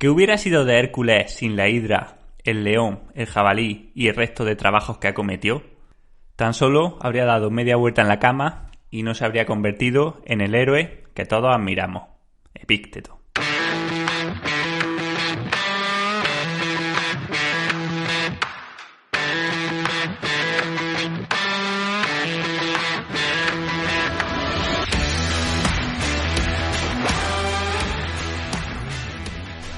¿Qué hubiera sido de Hércules sin la hidra, el león, el jabalí y el resto de trabajos que acometió? Tan solo habría dado media vuelta en la cama y no se habría convertido en el héroe que todos admiramos, Epícteto.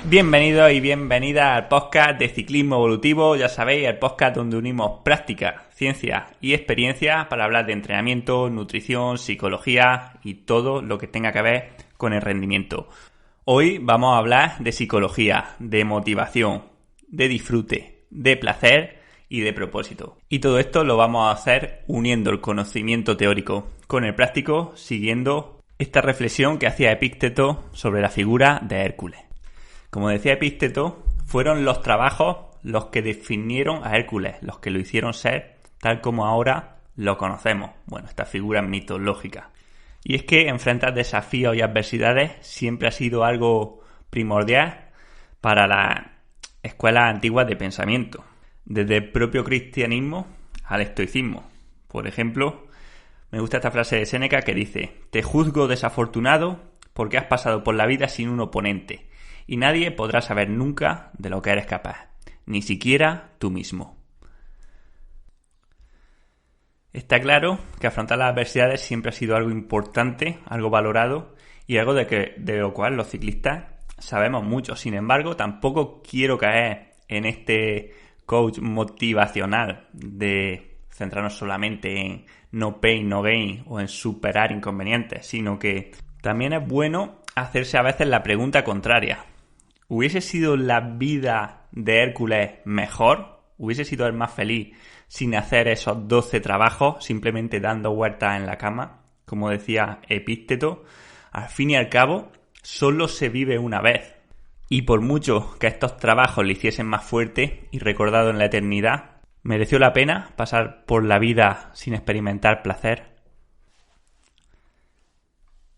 Bienvenidos y bienvenidas al podcast de Ciclismo Evolutivo, ya sabéis, el podcast donde unimos práctica, ciencia y experiencia para hablar de entrenamiento, nutrición, psicología y todo lo que tenga que ver con el rendimiento. Hoy vamos a hablar de psicología, de motivación, de disfrute, de placer y de propósito. Y todo esto lo vamos a hacer uniendo el conocimiento teórico con el práctico, siguiendo esta reflexión que hacía Epícteto sobre la figura de Hércules. Como decía Epícteto, fueron los trabajos los que definieron a Hércules, los que lo hicieron ser tal como ahora lo conocemos. Bueno, esta figura mitológica. Y es que enfrentar desafíos y adversidades siempre ha sido algo primordial para las escuelas antiguas de pensamiento, desde el propio cristianismo al estoicismo. Por ejemplo, me gusta esta frase de Séneca que dice: «Te juzgo desafortunado porque has pasado por la vida sin un oponente, y nadie podrá saber nunca de lo que eres capaz, ni siquiera tú mismo». Está claro que afrontar las adversidades siempre ha sido algo importante, algo valorado y algo de lo cual los ciclistas sabemos mucho. Sin embargo, tampoco quiero caer en este coach motivacional de centrarnos solamente en no pain, no gain o en superar inconvenientes, sino que también es bueno hacerse a veces la pregunta contraria. ¿Hubiese sido la vida de Hércules mejor? ¿Hubiese sido él más feliz sin hacer esos 12 trabajos, simplemente dando vueltas en la cama? Como decía Epícteto, al fin y al cabo, solo se vive una vez. Y por mucho que estos trabajos le hiciesen más fuerte y recordado en la eternidad, ¿mereció la pena pasar por la vida sin experimentar placer?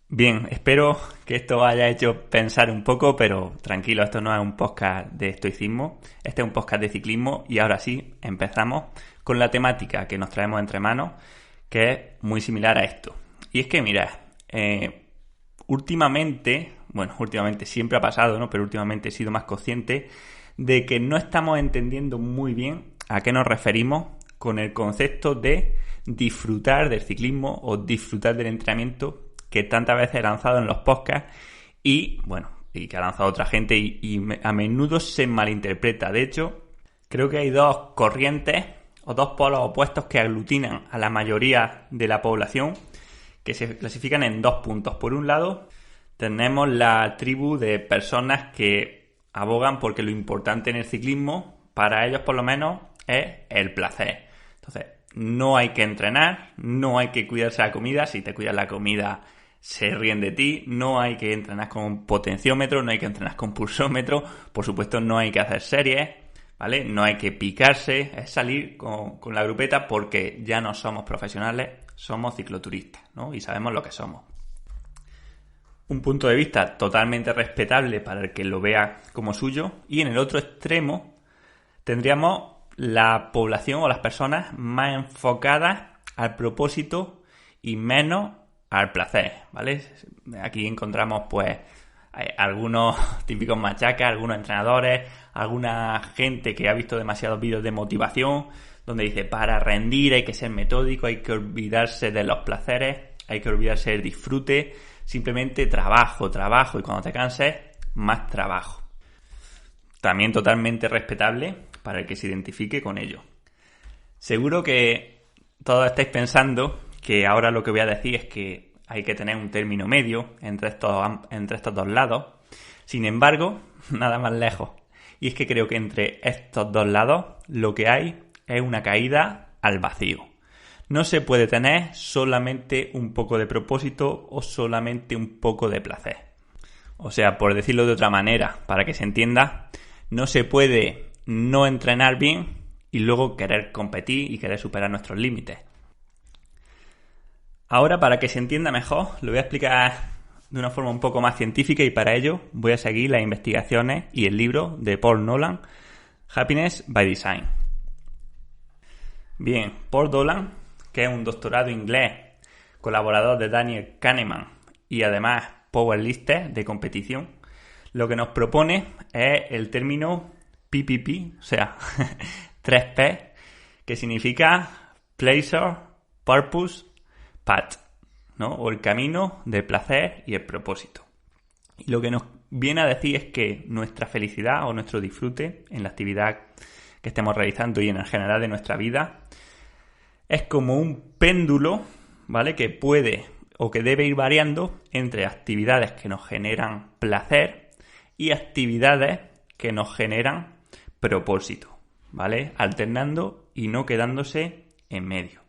Bien, espero que esto os haya hecho pensar un poco, pero tranquilo, esto no es un podcast de estoicismo, este es un podcast de ciclismo y ahora sí, empezamos con la temática que nos traemos entre manos, que es muy similar a esto. Y es que, mirad, últimamente siempre ha pasado, ¿no? Pero últimamente he sido más consciente de que no estamos entendiendo muy bien a qué nos referimos con el concepto de disfrutar del ciclismo o disfrutar del entrenamiento que tantas veces he lanzado en los podcasts y que ha lanzado otra gente y a menudo se malinterpreta. De hecho, creo que hay dos corrientes o dos polos opuestos que aglutinan a la mayoría de la población, que se clasifican en dos puntos. Por un lado, tenemos la tribu de personas que abogan porque lo importante en el ciclismo, para ellos por lo menos, es el placer. Entonces, no hay que entrenar, no hay que cuidarse la comida. Si te cuidas la comida, se ríen de ti. No hay que entrenar con potenciómetro, no hay que entrenar con pulsómetro. Por supuesto, no hay que hacer series, ¿vale? No hay que picarse, es salir con la grupeta porque ya no somos profesionales, somos cicloturistas, ¿no? Y sabemos lo que somos. Un punto de vista totalmente respetable para el que lo vea como suyo. Y en el otro extremo tendríamos la población o las personas más enfocadas al propósito y menos al placer, ¿vale? Aquí encontramos pues algunos típicos machacas, algunos entrenadores, alguna gente que ha visto demasiados vídeos de motivación donde dice: para rendir hay que ser metódico, hay que olvidarse de los placeres, hay que olvidarse del disfrute, simplemente trabajo y cuando te canses, más trabajo. También totalmente respetable para el que se identifique con ello. Seguro que todos estáis pensando que ahora lo que voy a decir es que hay que tener un término medio entre estos dos lados. Sin embargo, nada más lejos. Y es que creo que entre estos dos lados lo que hay es una caída al vacío. No se puede tener solamente un poco de propósito o solamente un poco de placer. O sea, por decirlo de otra manera, para que se entienda, no se puede no entrenar bien y luego querer competir y querer superar nuestros límites. Ahora, para que se entienda mejor, lo voy a explicar de una forma un poco más científica y para ello voy a seguir las investigaciones y el libro de Paul Nolan, Happiness by Design. Bien, Paul Nolan, que es un doctorado inglés, colaborador de Daniel Kahneman y además powerlifter de competición, lo que nos propone es el término PPP, o sea, 3P, que significa Pleasure, Purpose, Path, ¿no? O el camino del placer y el propósito. Y lo que nos viene a decir es que nuestra felicidad o nuestro disfrute en la actividad que estemos realizando y en el general de nuestra vida es como un péndulo, ¿vale? Que puede o que debe ir variando entre actividades que nos generan placer y actividades que nos generan propósito, ¿vale? Alternando y no quedándose en medio.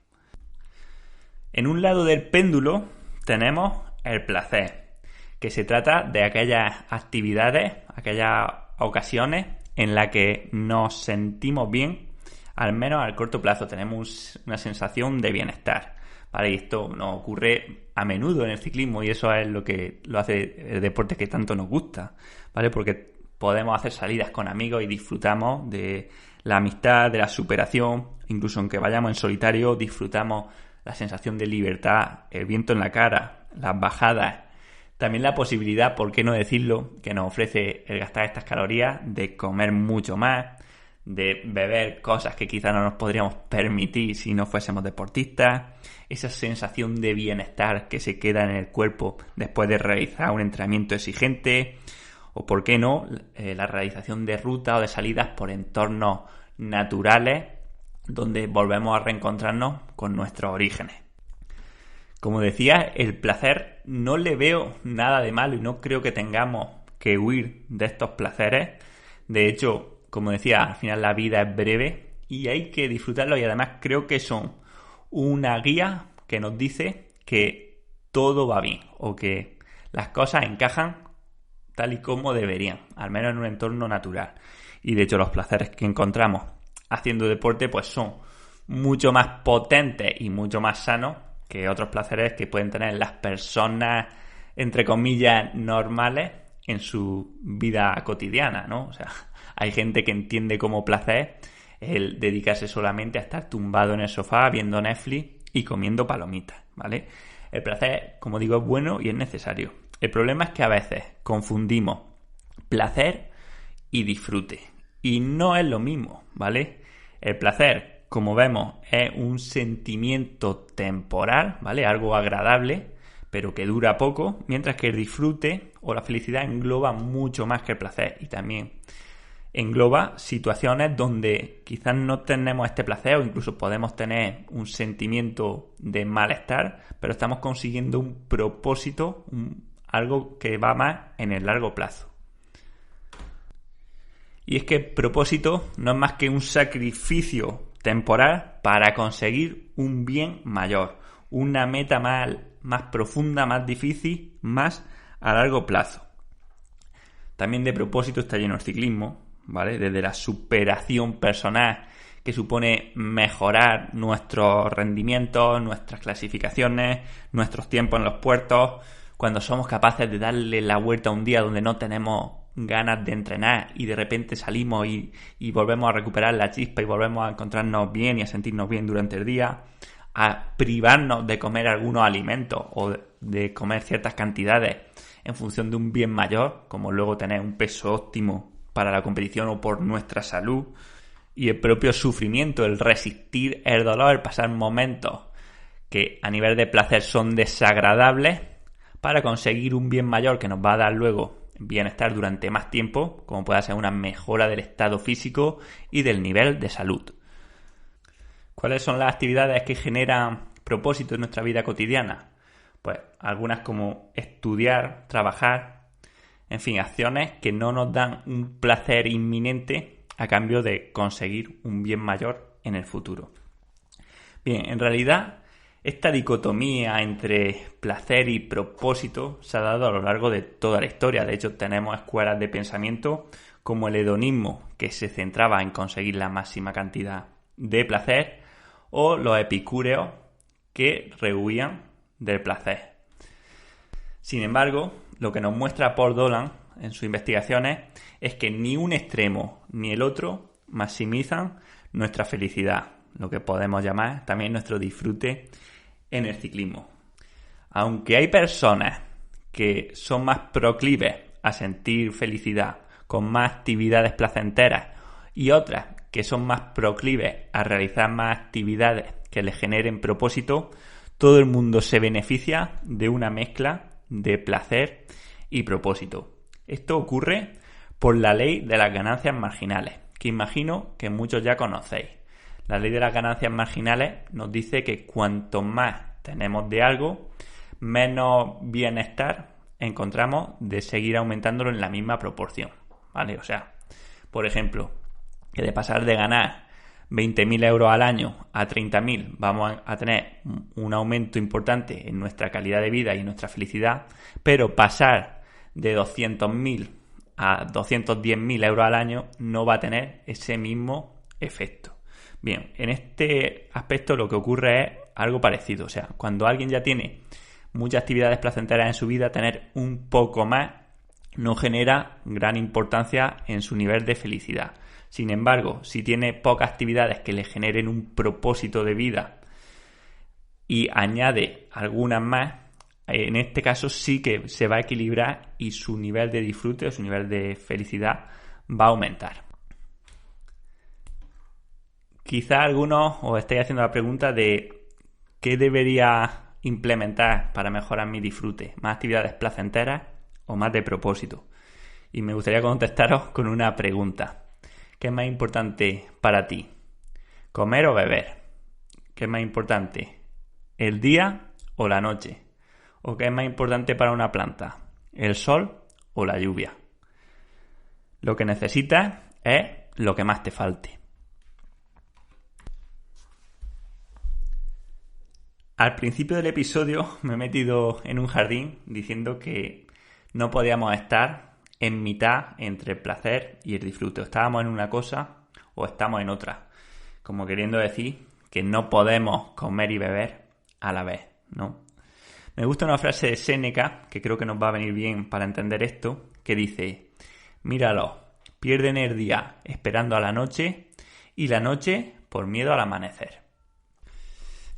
En un lado del péndulo tenemos el placer, que se trata de aquellas actividades, aquellas ocasiones en las que nos sentimos bien, al menos al corto plazo tenemos una sensación de bienestar, ¿vale? Y esto nos ocurre a menudo en el ciclismo y eso es lo que lo hace el deporte que tanto nos gusta, ¿vale? Porque podemos hacer salidas con amigos y disfrutamos de la amistad, de la superación, incluso aunque vayamos en solitario, disfrutamos la sensación de libertad, el viento en la cara, las bajadas, también la posibilidad, por qué no decirlo, que nos ofrece el gastar estas calorías, de comer mucho más, de beber cosas que quizás no nos podríamos permitir si no fuésemos deportistas, esa sensación de bienestar que se queda en el cuerpo después de realizar un entrenamiento exigente, o por qué no, la realización de rutas o de salidas por entornos naturales donde volvemos a reencontrarnos con nuestros orígenes. Como decía, el placer no le veo nada de malo y no creo que tengamos que huir de estos placeres. De hecho, como decía, al final la vida es breve y hay que disfrutarlo y además creo que son una guía que nos dice que todo va bien o que las cosas encajan tal y como deberían, al menos en un entorno natural. Y de hecho los placeres que encontramos haciendo deporte pues son mucho más potentes y mucho más sanos que otros placeres que pueden tener las personas, entre comillas, normales en su vida cotidiana, ¿no? O sea, hay gente que entiende como placer el dedicarse solamente a estar tumbado en el sofá viendo Netflix y comiendo palomitas, ¿vale? El placer, como digo, es bueno y es necesario. El problema es que a veces confundimos placer y disfrute. Y no es lo mismo, ¿vale? El placer, como vemos, es un sentimiento temporal, ¿vale? Algo agradable, pero que dura poco, mientras que el disfrute o la felicidad engloba mucho más que el placer y también engloba situaciones donde quizás no tenemos este placer o incluso podemos tener un sentimiento de malestar, pero estamos consiguiendo un propósito, algo que va más en el largo plazo. Y es que el propósito no es más que un sacrificio temporal para conseguir un bien mayor, una meta más profunda, más difícil, más a largo plazo. También de propósito está lleno el ciclismo, ¿vale? Desde la superación personal que supone mejorar nuestros rendimientos, nuestras clasificaciones, nuestros tiempos en los puertos, cuando somos capaces de darle la vuelta a un día donde no tenemos ganas de entrenar y de repente salimos y volvemos a recuperar la chispa y volvemos a encontrarnos bien y a sentirnos bien durante el día, a privarnos de comer algunos alimentos o de comer ciertas cantidades en función de un bien mayor, como luego tener un peso óptimo para la competición o por nuestra salud, y el propio sufrimiento, el resistir el dolor, el pasar momentos que a nivel de placer son desagradables para conseguir un bien mayor que nos va a dar luego bienestar durante más tiempo, como pueda ser una mejora del estado físico y del nivel de salud. ¿Cuáles son las actividades que generan propósito en nuestra vida cotidiana? Pues algunas como estudiar, trabajar, en fin, acciones que no nos dan un placer inminente a cambio de conseguir un bien mayor en el futuro. Bien, en realidad esta dicotomía entre placer y propósito se ha dado a lo largo de toda la historia. De hecho, tenemos escuelas de pensamiento como el hedonismo, que se centraba en conseguir la máxima cantidad de placer, o los epicúreos, que rehuían del placer. Sin embargo, lo que nos muestra Paul Dolan en sus investigaciones es que ni un extremo ni el otro maximizan nuestra felicidad, lo que podemos llamar también nuestro disfrute en el ciclismo. Aunque hay personas que son más proclives a sentir felicidad con más actividades placenteras y otras que son más proclives a realizar más actividades que les generen propósito, todo el mundo se beneficia de una mezcla de placer y propósito. Esto ocurre por la ley de las ganancias marginales, que imagino que muchos ya conocéis. La ley de las ganancias marginales nos dice que cuanto más tenemos de algo, menos bienestar encontramos de seguir aumentándolo en la misma proporción, ¿vale? O sea, por ejemplo, que de pasar de ganar 20.000 euros al año a 30.000 vamos a tener un aumento importante en nuestra calidad de vida y en nuestra felicidad, pero pasar de 200.000 a 210.000 euros al año no va a tener ese mismo efecto. Bien, en este aspecto lo que ocurre es algo parecido. O sea, cuando alguien ya tiene muchas actividades placenteras en su vida, tener un poco más no genera gran importancia en su nivel de felicidad. Sin embargo, si tiene pocas actividades que le generen un propósito de vida y añade algunas más, en este caso sí que se va a equilibrar y su nivel de disfrute o su nivel de felicidad va a aumentar. Quizá algunos os estéis haciendo la pregunta de qué debería implementar para mejorar mi disfrute, más actividades placenteras o más de propósito. Y me gustaría contestaros con una pregunta. ¿Qué es más importante para ti? ¿Comer o beber? ¿Qué es más importante? ¿El día o la noche? ¿O qué es más importante para una planta? ¿El sol o la lluvia? Lo que necesitas es lo que más te falte. Al principio del episodio me he metido en un jardín diciendo que no podíamos estar en mitad entre el placer y el disfrute. Estábamos en una cosa o estamos en otra. Como queriendo decir que no podemos comer y beber a la vez, ¿no? Me gusta una frase de Séneca, que creo que nos va a venir bien para entender esto, que dice: míralo, pierden el día esperando a la noche y la noche por miedo al amanecer.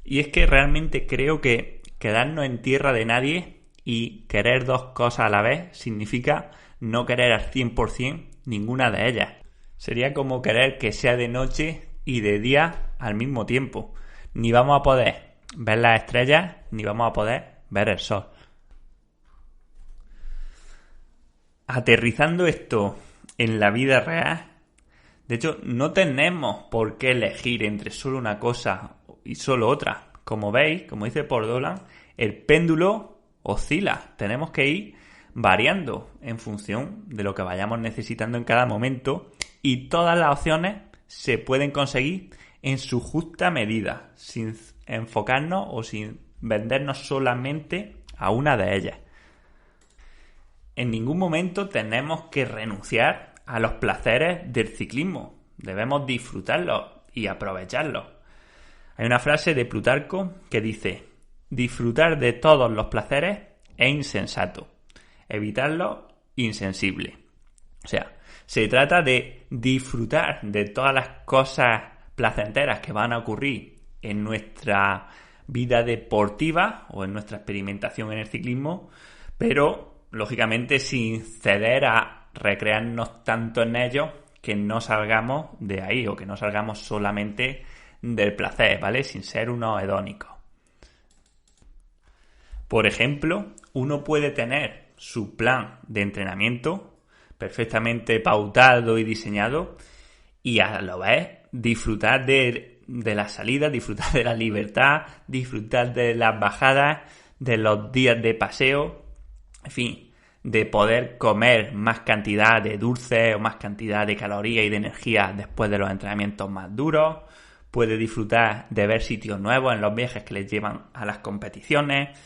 Y es que realmente creo que quedarnos en tierra de nadie y querer dos cosas a la vez significa no querer al 100% ninguna de ellas. Sería como querer que sea de noche y de día al mismo tiempo. Ni vamos a poder ver las estrellas, ni vamos a poder ver el sol. Aterrizando esto en la vida real, de hecho, no tenemos por qué elegir entre solo una cosa y solo otra. Como veis, como dice Paul Dolan, el péndulo oscila. Tenemos que ir variando en función de lo que vayamos necesitando en cada momento y todas las opciones se pueden conseguir en su justa medida, sin enfocarnos o sin vendernos solamente a una de ellas. En ningún momento tenemos que renunciar a los placeres del ciclismo. Debemos disfrutarlos y aprovecharlos. Hay una frase de Plutarco que dice: disfrutar de todos los placeres es insensato, evitarlos insensible. O sea, se trata de disfrutar de todas las cosas placenteras que van a ocurrir en nuestra vida deportiva o en nuestra experimentación en el ciclismo, pero lógicamente sin ceder a recrearnos tanto en ellos que no salgamos de ahí o que no salgamos solamente del placer, ¿vale? Sin ser unos hedónicos. Por ejemplo, uno puede tener su plan de entrenamiento perfectamente pautado y diseñado y a la vez disfrutar de la salida, disfrutar de la libertad, disfrutar de las bajadas, de los días de paseo, en fin, de poder comer más cantidad de dulces o más cantidad de calorías y de energía después de los entrenamientos más duros. Puede disfrutar de ver sitios nuevos en los viajes que les llevan a las competiciones.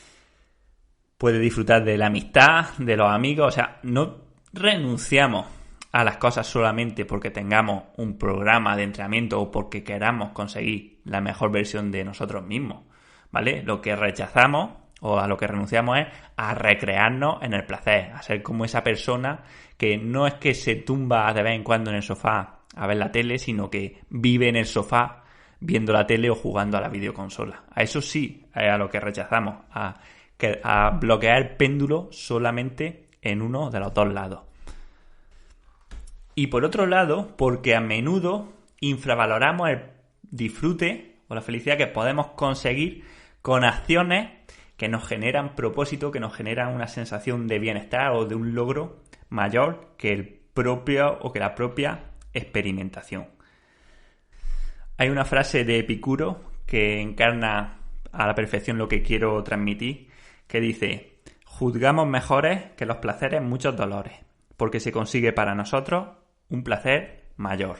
Puede disfrutar de la amistad, de los amigos. O sea, no renunciamos a las cosas solamente porque tengamos un programa de entrenamiento o porque queramos conseguir la mejor versión de nosotros mismos, ¿vale? Lo que rechazamos o a lo que renunciamos es a recrearnos en el placer, a ser como esa persona que no es que se tumba de vez en cuando en el sofá a ver la tele, sino que vive en el sofá viendo la tele o jugando a la videoconsola. A eso sí es a lo que rechazamos, a bloquear el péndulo solamente en uno de los dos lados. Y por otro lado, porque a menudo infravaloramos el disfrute o la felicidad que podemos conseguir con acciones que nos generan propósito, que nos generan una sensación de bienestar o de un logro mayor que el propio o que la propia experimentación. Hay una frase de Epicuro que encarna a la perfección lo que quiero transmitir, que dice: juzgamos mejores que los placeres muchos dolores, porque se consigue para nosotros un placer mayor.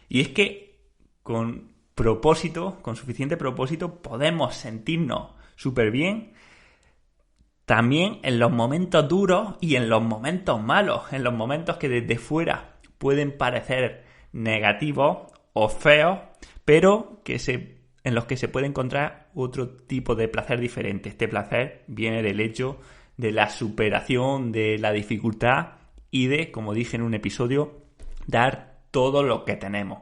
Y es que con propósito, con suficiente propósito, podemos sentirnos súper bien también en los momentos duros y en los momentos malos, en los momentos que desde fuera pueden parecer negativos o feos, pero en los que se puede encontrar otro tipo de placer diferente. Este placer viene del hecho de la superación de la dificultad y de, como dije en un episodio, dar todo lo que tenemos.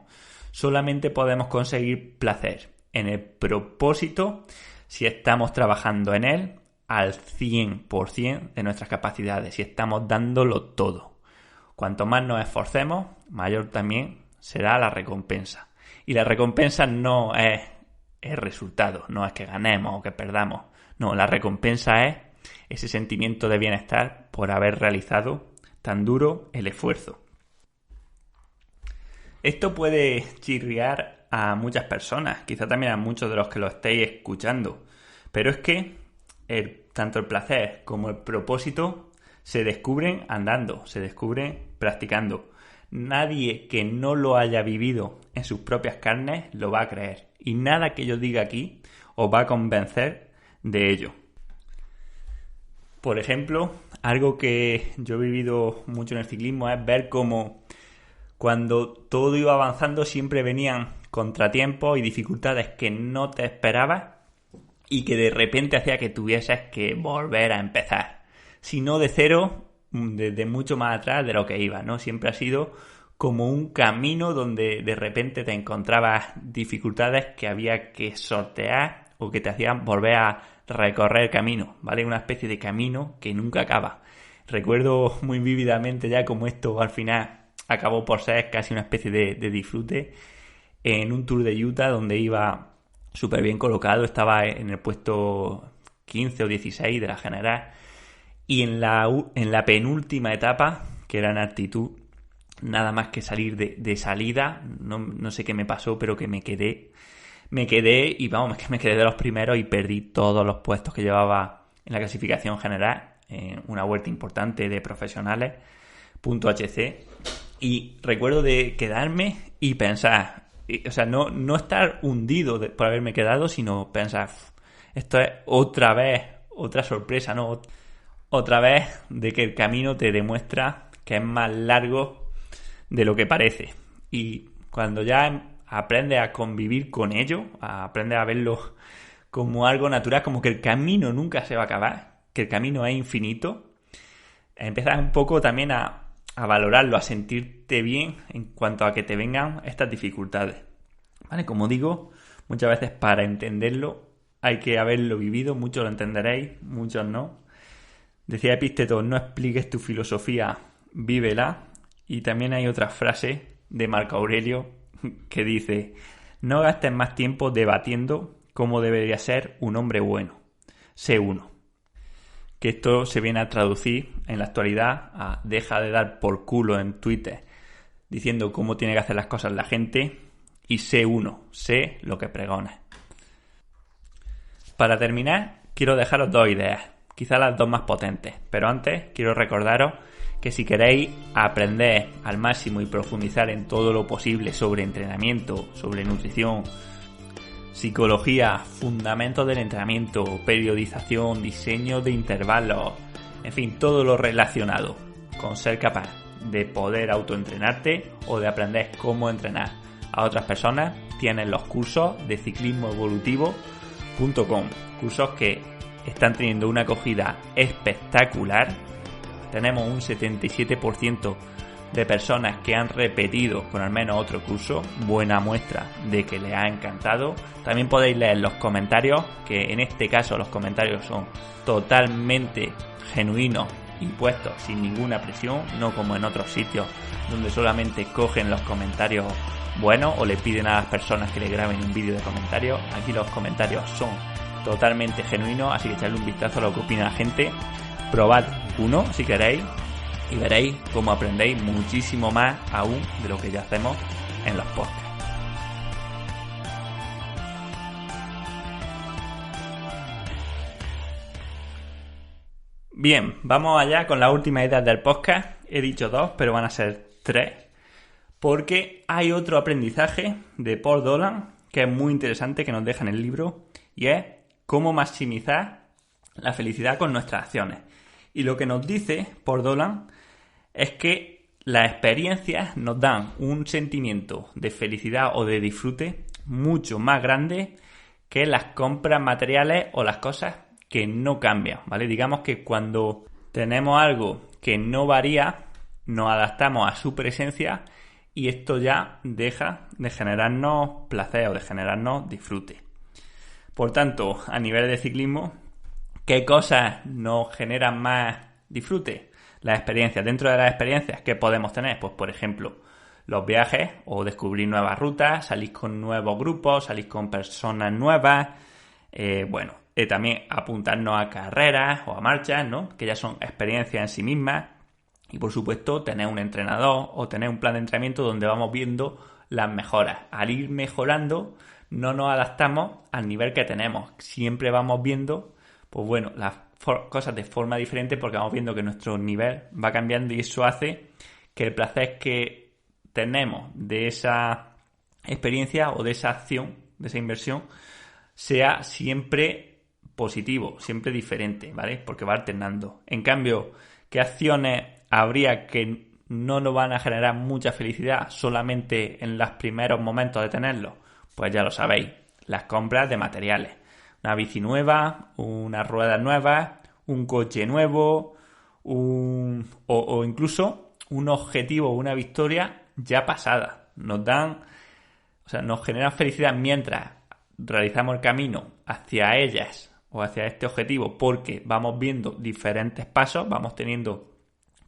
Solamente podemos conseguir placer en el propósito si estamos trabajando en él al 100% de nuestras capacidades, si estamos dándolo todo. Cuanto más nos esforcemos, mayor también será la recompensa. Y la recompensa no es el resultado, no es que ganemos o que perdamos. No, la recompensa es ese sentimiento de bienestar por haber realizado tan duro el esfuerzo. Esto puede chirriar a muchas personas, quizá también a muchos de los que lo estéis escuchando, pero es que tanto el placer como el propósito se descubren andando, se descubren practicando. Nadie que no lo haya vivido en sus propias carnes lo va a creer, y nada que yo diga aquí os va a convencer de ello. Por ejemplo, algo que yo he vivido mucho en el ciclismo es ver cómo cuando todo iba avanzando siempre venían contratiempos y dificultades que no te esperabas y que de repente hacía que tuvieses que volver a empezar. Si no de cero, desde mucho más atrás de lo que ibas, ¿no? Siempre ha sido como un camino donde de repente te encontrabas dificultades que había que sortear o que te hacían volver a recorrer el camino, ¿vale? Una especie de camino que nunca acaba. Recuerdo muy vívidamente ya como esto al final acabó por ser casi una especie de disfrute en un Tour de Utah donde iba súper bien colocado, estaba en el puesto 15 o 16 de la general, y en la penúltima etapa, que era en altitud, nada más que salir de salida, no sé qué me pasó, pero que me quedé y vamos, que me quedé de los primeros y perdí todos los puestos que llevaba en la clasificación general, en una vuelta importante de profesionales, .hc, y recuerdo de quedarme y pensar, o sea, no estar hundido por haberme quedado, sino pensar, esto es otra vez, otra sorpresa, ¿no? Otra vez de que el camino te demuestra que es más largo de lo que parece. Y cuando ya aprendes a convivir con ello, aprendes a verlo como algo natural, como que el camino nunca se va a acabar, que el camino es infinito, empiezas un poco también a valorarlo, a sentirte bien en cuanto a que te vengan estas dificultades. ¿Vale? Como digo, muchas veces para entenderlo hay que haberlo vivido, muchos lo entenderéis, muchos no. Decía Epícteto, no expliques tu filosofía, vívela. Y también hay otra frase de Marco Aurelio que dice: no gastes más tiempo debatiendo cómo debería ser un hombre bueno, sé uno. Que esto se viene a traducir en la actualidad a deja de dar por culo en Twitter diciendo cómo tiene que hacer las cosas la gente y sé uno, sé lo que pregones. Para terminar, quiero dejaros dos ideas, quizás las dos más potentes, pero antes quiero recordaros que si queréis aprender al máximo y profundizar en todo lo posible sobre entrenamiento, sobre nutrición, psicología, fundamentos del entrenamiento, periodización, diseño de intervalos, en fin, todo lo relacionado con ser capaz de poder autoentrenarte o de aprender cómo entrenar a otras personas, tienes los cursos de ciclismoevolutivo.com, cursos que están teniendo una acogida espectacular. Tenemos un 77% de personas que han repetido con al menos otro curso, buena muestra de que les ha encantado. También podéis leer los comentarios, que en este caso los comentarios son totalmente genuinos y puestos sin ninguna presión, no como en otros sitios donde solamente cogen los comentarios buenos o le piden a las personas que le graben un vídeo de comentarios. Aquí los comentarios son totalmente genuinos, así que echadle un vistazo a lo que opina la gente. Probad uno si queréis y veréis cómo aprendéis muchísimo más aún de lo que ya hacemos en los podcasts. Bien, vamos allá con la última idea del podcast. He dicho 2, pero van a ser 3, porque hay otro aprendizaje de Paul Dolan que es muy interesante, que nos deja en el libro, y es cómo maximizar la felicidad con nuestras acciones. Y lo que nos dice Paul Dolan es que las experiencias nos dan un sentimiento de felicidad o de disfrute mucho más grande que las compras materiales o las cosas que no cambian, ¿vale? Digamos que cuando tenemos algo que no varía, nos adaptamos a su presencia y esto ya deja de generarnos placer o de generarnos disfrute. Por tanto, a nivel de ciclismo, ¿qué cosas nos generan más disfrute? Las experiencias. Dentro de las experiencias que podemos tener, pues por ejemplo, los viajes o descubrir nuevas rutas, salir con nuevos grupos, salir con personas nuevas, también apuntarnos a carreras o a marchas, ¿no? Que ya son experiencias en sí mismas. Y por supuesto, tener un entrenador o tener un plan de entrenamiento donde vamos viendo las mejoras. Al ir mejorando, no nos adaptamos al nivel que tenemos. Siempre vamos viendo, pues bueno, las cosas de forma diferente porque vamos viendo que nuestro nivel va cambiando y eso hace que el placer que tenemos de esa experiencia o de esa acción, de esa inversión, sea siempre positivo, siempre diferente, ¿vale? Porque va alternando. En cambio, ¿qué acciones habría que no nos van a generar mucha felicidad solamente en los primeros momentos de tenerlo? Pues ya lo sabéis, las compras de materiales. Una bici nueva, unas ruedas nuevas, un coche nuevo, o incluso un objetivo o una victoria ya pasada. Nos generan felicidad mientras realizamos el camino hacia ellas o hacia este objetivo, porque vamos viendo diferentes pasos, vamos teniendo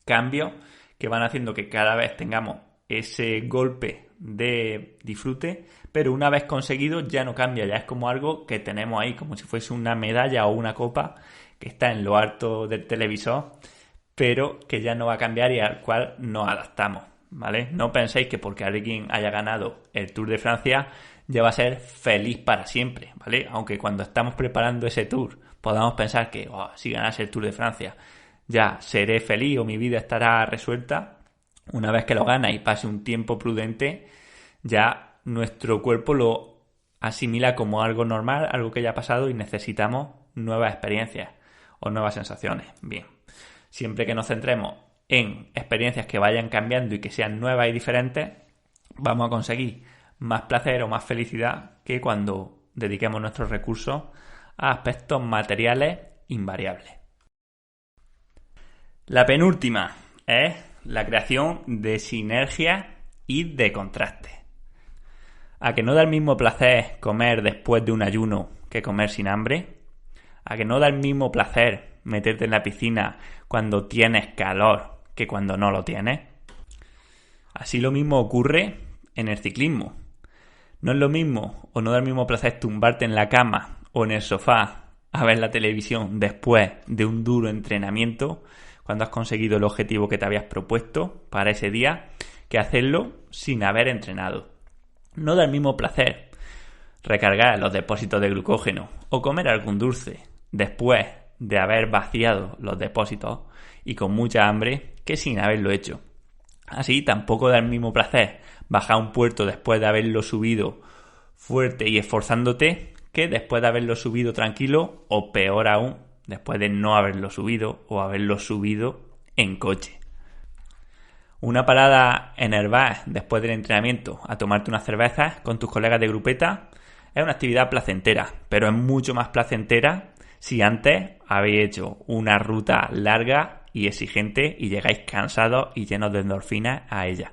cambios que van haciendo que cada vez tengamos ese golpe de disfrute, pero una vez conseguido ya no cambia, ya es como algo que tenemos ahí, como si fuese una medalla o una copa que está en lo alto del televisor, pero que ya no va a cambiar y al cual nos adaptamos, ¿vale? No penséis que porque alguien haya ganado el Tour de Francia ya va a ser feliz para siempre, ¿vale? Aunque cuando estamos preparando ese tour podamos pensar que si ganase el Tour de Francia ya seré feliz o mi vida estará resuelta. Una vez que lo gana y pase un tiempo prudente, ya nuestro cuerpo lo asimila como algo normal, algo que ya ha pasado y necesitamos nuevas experiencias o nuevas sensaciones. Bien, siempre que nos centremos en experiencias que vayan cambiando y que sean nuevas y diferentes, vamos a conseguir más placer o más felicidad que cuando dediquemos nuestros recursos a aspectos materiales invariables. La penúltima es la creación de sinergias y de contrastes. ¿A que no da el mismo placer comer después de un ayuno que comer sin hambre? ¿A que no da el mismo placer meterte en la piscina cuando tienes calor que cuando no lo tienes? Así lo mismo ocurre en el ciclismo. No es lo mismo o no da el mismo placer tumbarte en la cama o en el sofá a ver la televisión después de un duro entrenamiento cuando has conseguido el objetivo que te habías propuesto para ese día que hacerlo sin haber entrenado. No da el mismo placer recargar los depósitos de glucógeno o comer algún dulce después de haber vaciado los depósitos y con mucha hambre que sin haberlo hecho. Así tampoco da el mismo placer bajar un puerto después de haberlo subido fuerte y esforzándote que después de haberlo subido tranquilo o peor aún, después de no haberlo subido o haberlo subido en coche. Una parada en el bar después del entrenamiento a tomarte unas cervezas con tus colegas de grupeta es una actividad placentera, pero es mucho más placentera si antes habéis hecho una ruta larga y exigente y llegáis cansados y llenos de endorfinas a ella.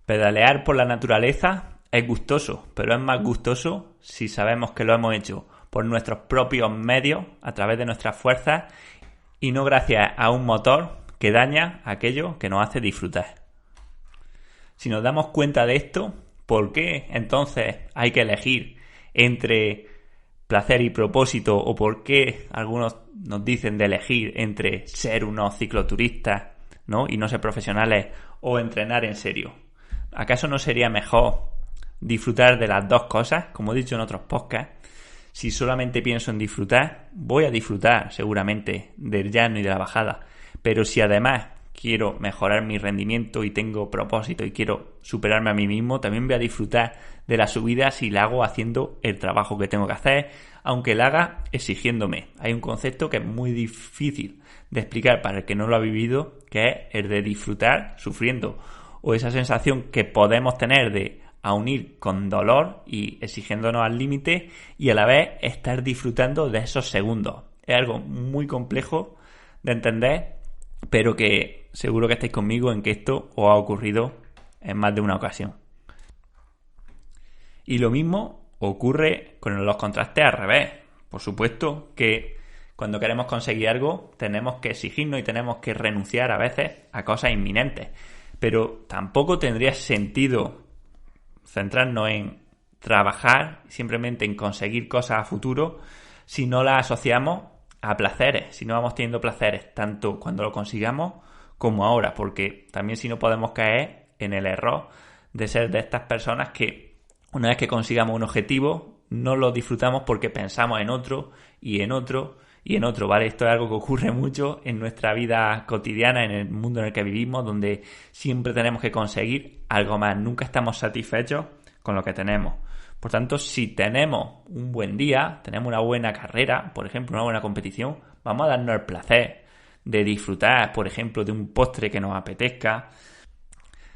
Pedalear por la naturaleza es gustoso, pero es más gustoso si sabemos que lo hemos hecho por nuestros propios medios, a través de nuestras fuerzas, y no gracias a un motor que daña aquello que nos hace disfrutar. Si nos damos cuenta de esto, ¿por qué entonces hay que elegir entre placer y propósito? ¿O por qué algunos nos dicen de elegir entre ser unos cicloturistas, ¿no?, y no ser profesionales, o entrenar en serio? ¿Acaso no sería mejor disfrutar de las dos cosas? Como he dicho en otros podcasts, si solamente pienso en disfrutar, voy a disfrutar seguramente del llano y de la bajada. Pero si además quiero mejorar mi rendimiento y tengo propósito y quiero superarme a mí mismo, también voy a disfrutar de la subida si la hago haciendo el trabajo que tengo que hacer, aunque la haga exigiéndome. Hay un concepto que es muy difícil de explicar para el que no lo ha vivido, que es el de disfrutar sufriendo, o esa sensación que podemos tener de aunir con dolor y exigiéndonos al límite y a la vez estar disfrutando de esos segundos. Es algo muy complejo de entender, pero que seguro que estáis conmigo en que esto os ha ocurrido en más de una ocasión. Y lo mismo ocurre con los contrastes al revés. Por supuesto que cuando queremos conseguir algo tenemos que exigirnos y tenemos que renunciar a veces a cosas inminentes. Pero tampoco tendría sentido centrarnos en trabajar simplemente en conseguir cosas a futuro si no las asociamos a placeres, si no vamos teniendo placeres tanto cuando lo consigamos como ahora, porque también si no podemos caer en el error de ser de estas personas que una vez que consigamos un objetivo no lo disfrutamos porque pensamos en otro y en otro y en otro, ¿vale? Esto es algo que ocurre mucho en nuestra vida cotidiana, en el mundo en el que vivimos, donde siempre tenemos que conseguir algo más, nunca estamos satisfechos con lo que tenemos. Por tanto, si tenemos un buen día, tenemos una buena carrera, por ejemplo, una buena competición, vamos a darnos el placer de disfrutar, por ejemplo, de un postre que nos apetezca.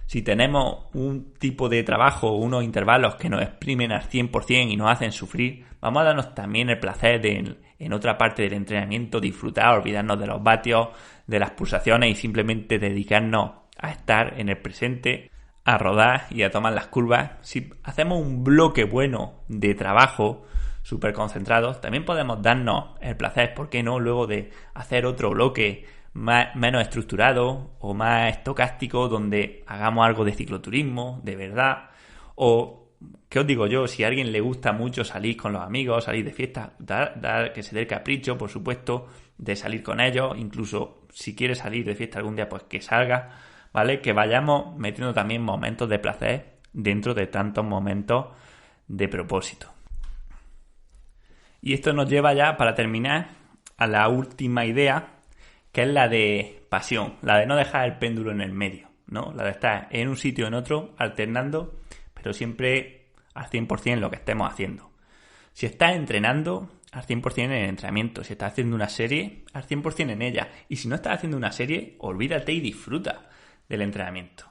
Si tenemos un tipo de trabajo, unos intervalos que nos exprimen al 100% y nos hacen sufrir, vamos a darnos también el placer de, en otra parte del entrenamiento, disfrutar, olvidarnos de los vatios, de las pulsaciones y simplemente dedicarnos a estar en el presente, a rodar y a tomar las curvas. Si hacemos un bloque bueno de trabajo, súper concentrados, también podemos darnos el placer, ¿por qué no?, luego de hacer otro bloque menos estructurado o más estocástico, donde hagamos algo de cicloturismo, de verdad. O, ¿qué os digo yo? Si a alguien le gusta mucho salir con los amigos, salir de fiesta, que se dé el capricho, por supuesto, de salir con ellos. Incluso si quiere salir de fiesta algún día, pues que salga, ¿vale? Que vayamos metiendo también momentos de placer dentro de tantos momentos de propósito. Y esto nos lleva ya, para terminar, a la última idea, que es la de pasión, la de no dejar el péndulo en el medio, ¿no? La de estar en un sitio o en otro, alternando, pero siempre al 100% en lo que estemos haciendo. Si estás entrenando, al 100% en el entrenamiento. Si estás haciendo una serie, al 100% en ella. Y si no estás haciendo una serie, olvídate y disfruta del entrenamiento.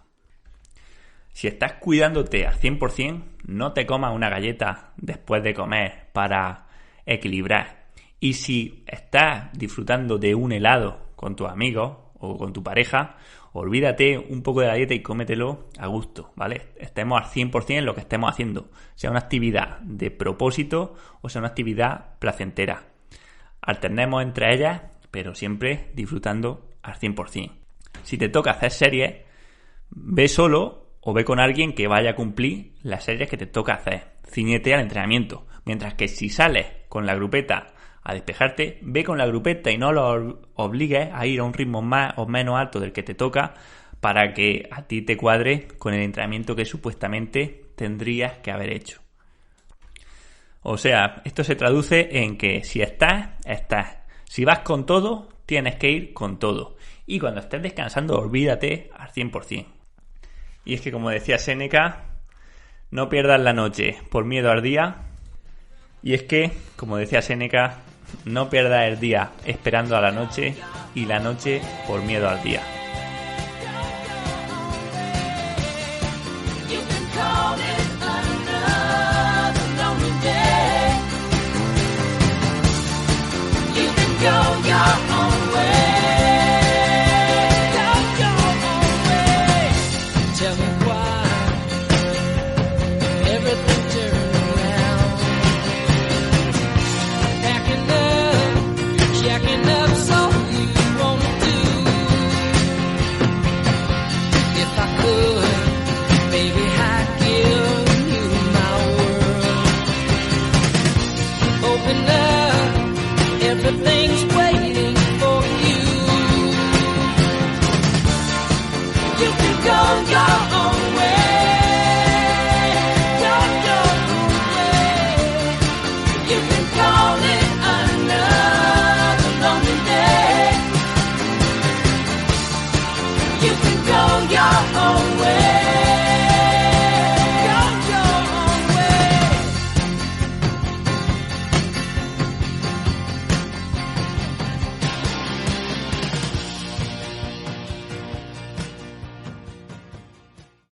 Si estás cuidándote al 100%, no te comas una galleta después de comer para equilibrar. Y si estás disfrutando de un helado con tus amigos o con tu pareja, olvídate un poco de la dieta y cómetelo a gusto, ¿vale? Estemos al 100% en lo que estemos haciendo, sea una actividad de propósito o sea una actividad placentera. Alternemos entre ellas, pero siempre disfrutando al 100%. Si te toca hacer series, ve solo o ve con alguien que vaya a cumplir las series que te toca hacer. Cíñete al entrenamiento. Mientras que si sales con la grupeta a despejarte, ve con la grupeta y no lo obligues a ir a un ritmo más o menos alto del que te toca para que a ti te cuadre con el entrenamiento que supuestamente tendrías que haber hecho. O sea, esto se traduce en que si estás, estás. Si vas con todo, tienes que ir con todo. Y cuando estés descansando, olvídate al 100%. Y es que, como decía Séneca, no pierdas la noche por miedo al día. Y es que, como decía Séneca, no pierdas el día esperando a la noche y la noche por miedo al día. igual.